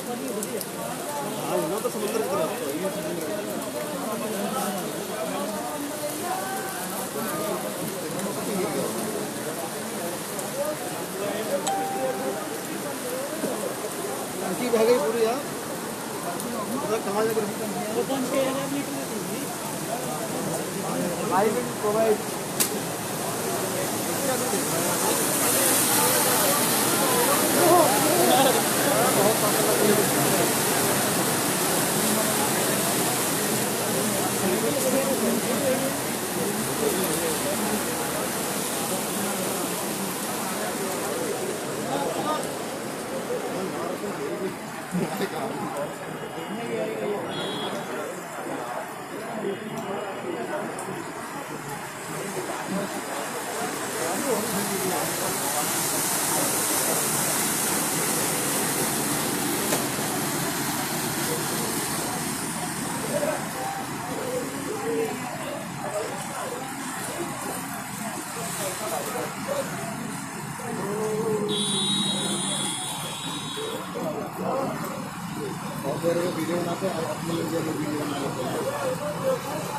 हाँ तो समुद्र की तरफ तो ये टंकी बह गई पूरी यार। कहाँ जाकर I will provide वीडियो बनाते हैं अपने वीडियो बना लेते हैं।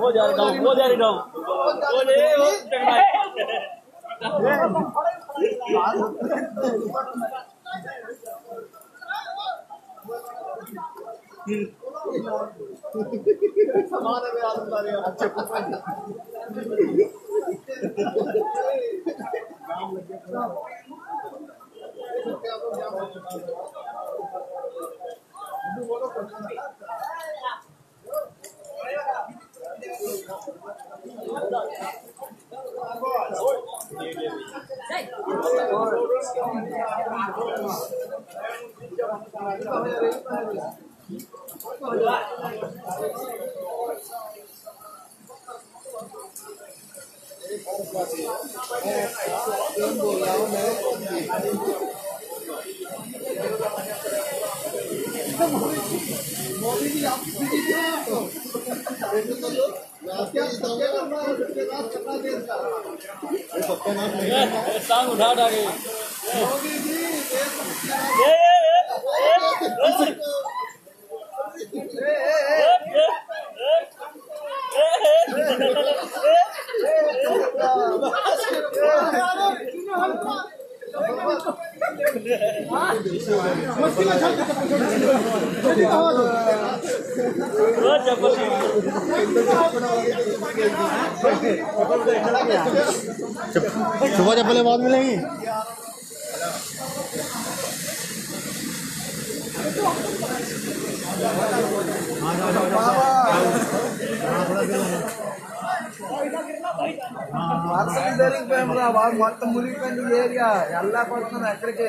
वो जा रही डाउन सांग उठा गई सुबह चप्पलें बाद मिलेंगी। మొత్తం మునిగిపోయింది ఏరియా ఎలా పడుతుంది ఎక్కడికి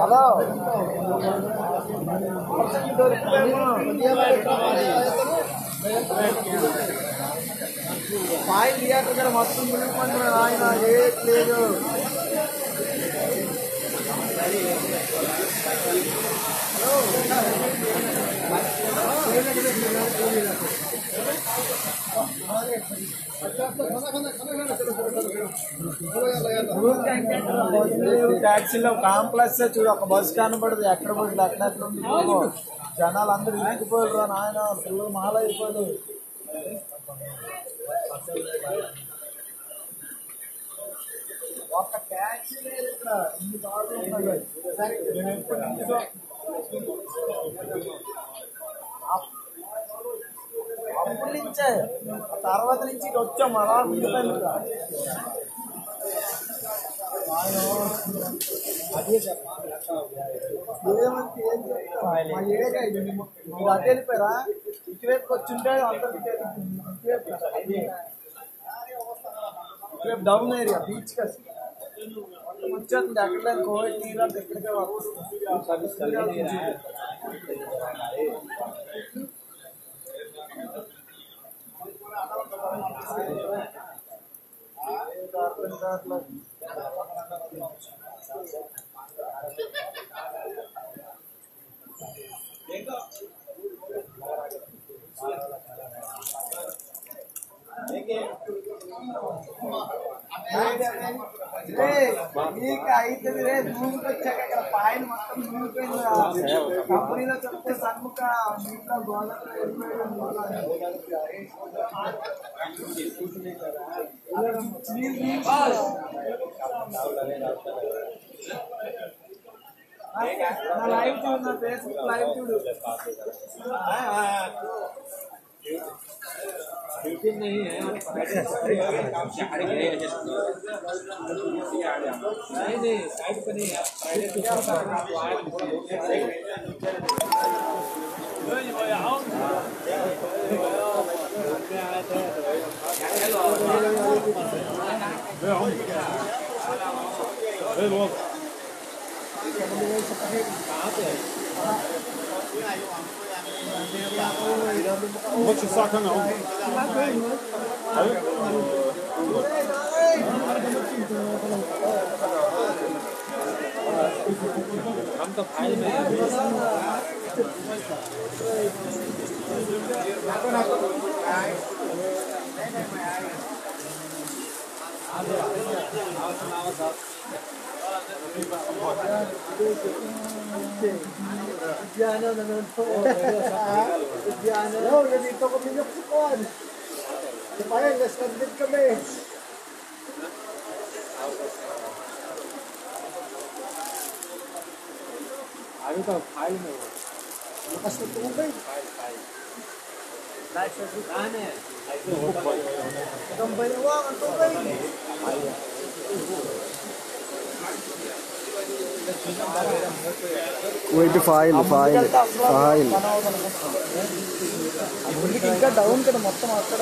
హలో ఫైల్ लिया तो जरा మొత్తం మునిగిపోయింది ఆయన ఏం లేదు ట్యాక్సీలో కాంప్లెక్స్ చూడు ఒక బస్ కనబడదు ఎక్కడ పోయింది అక్కడ ఉంది జనాలు అందరూ ఇంటిపోయారు నాయన పిల్లలు మాలైపోయారు ఒక ట్యాక్సీ లేదు ఇక్కడ ఇన్ని కార్లు ఉన్నాయి నేను ఎప్పుడు ఇంటిలో అప్పటి నుంచే ఆ తర్వాత నుంచి ఇటు వచ్చాం అలా మిగిలిందిగా ఏమంటే ఏం చెప్తారు మా ఏరియా ఇది మీరు అటు వెళ్ళిపోయారా ఇటువైపు వచ్చింటే అందరికి ఇటువైపు డౌన్ ఏరియా బీచ్ kasi వచ్చేస్తుంది అక్కడ కోవిడ్ నీరు అంటే ఎక్కడికే వస్తుంది మీకు అయితే భూమికి వచ్చాక ఇక్కడ పాయలు మొత్తం మునిగిపోయింది కంపెనీలో చెప్తే సన్ముఖ నీటిలో గోదావరిలో లైవ్ చూడు నా ఫేస్బుక్ లైవ్ చూడు नहीं है काम से आ रही है नहीं साइड पे नहीं है Wat je zakken nou? हम तो फाइल में Diana naman po. Diana. No, nandito kami na pukuan. Kaya, nastandit kami. अभी तो फाइल में हो Lakas na tubig. लाइट से दुकान है Gambay na wak ang tubig. Wait to file. అప్పటికి ఇంకా డౌన్ కదా మొత్తం అక్కడ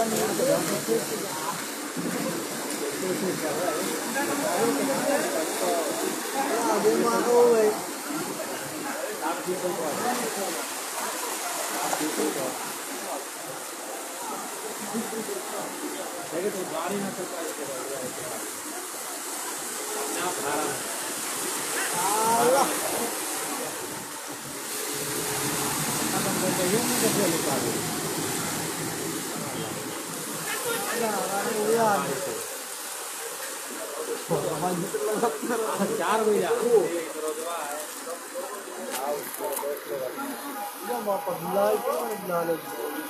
అదే మాకు चार बजे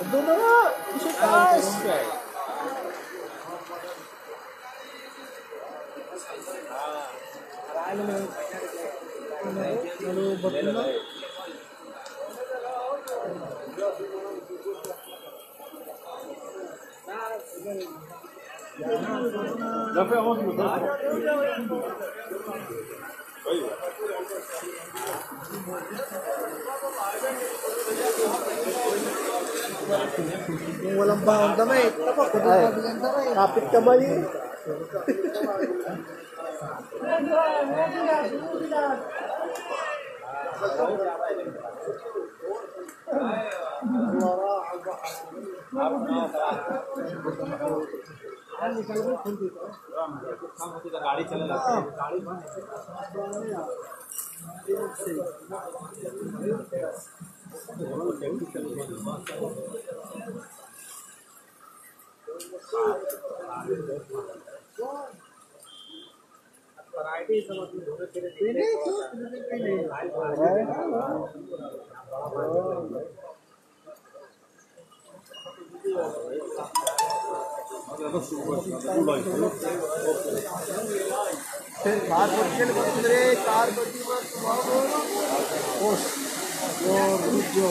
doon na nga! Isa taas! Nalubat na. Kung walang bahong damit, kapit kamay. गाड़ी चले गाड़ी कार पट्टी बंदरे कार पट्टी पर ओस जो रुक जो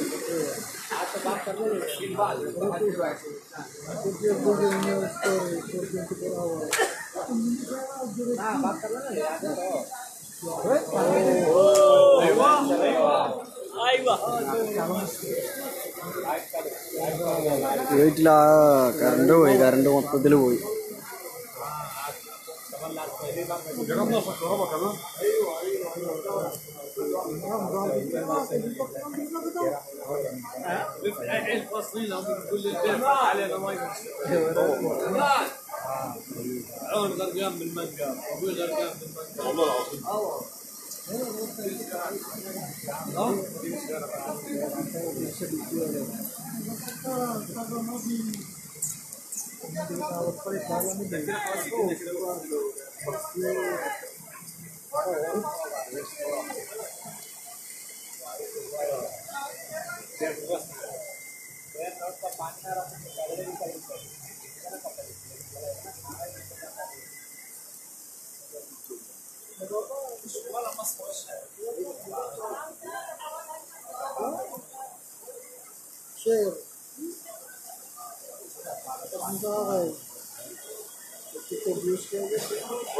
आज तो बात कर लो लेकिन बाद हाँ बात कर लो ना याद വീട്ടിലാ കറണ്ട് പോയി, കറണ്ട് മൊത്തത്തിൽ പോയി.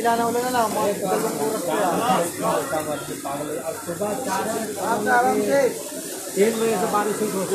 जाना बोले ना आराम से 3 बजे से बारिश शुरू हो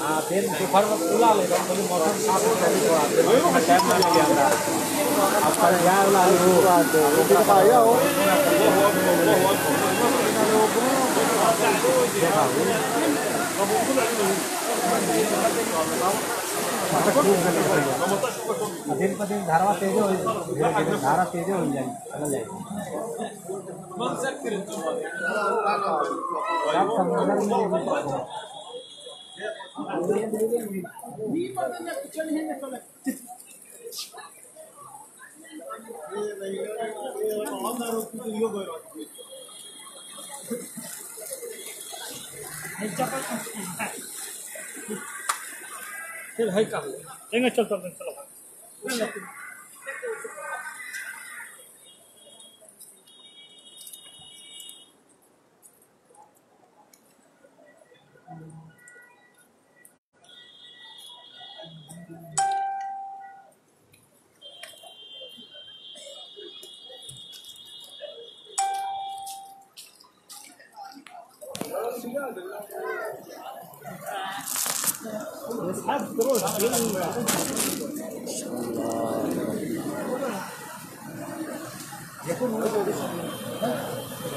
हाँ फिर दोपहर में खुला लेगा तो मौसम साफ हो जाएगा तो टाइम ना लगे अंदर आपका यार वाला वो आते हैं वो आया हो दिन पर दिन धारा तेज हो धारा तेज हो जाएगी चल जाएगी आप समुद्र में चल है का चल चल चल चलो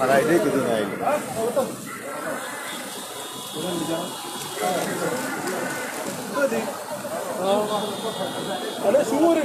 Araydaydı dünyayı. Hadi. Ada sumur ini.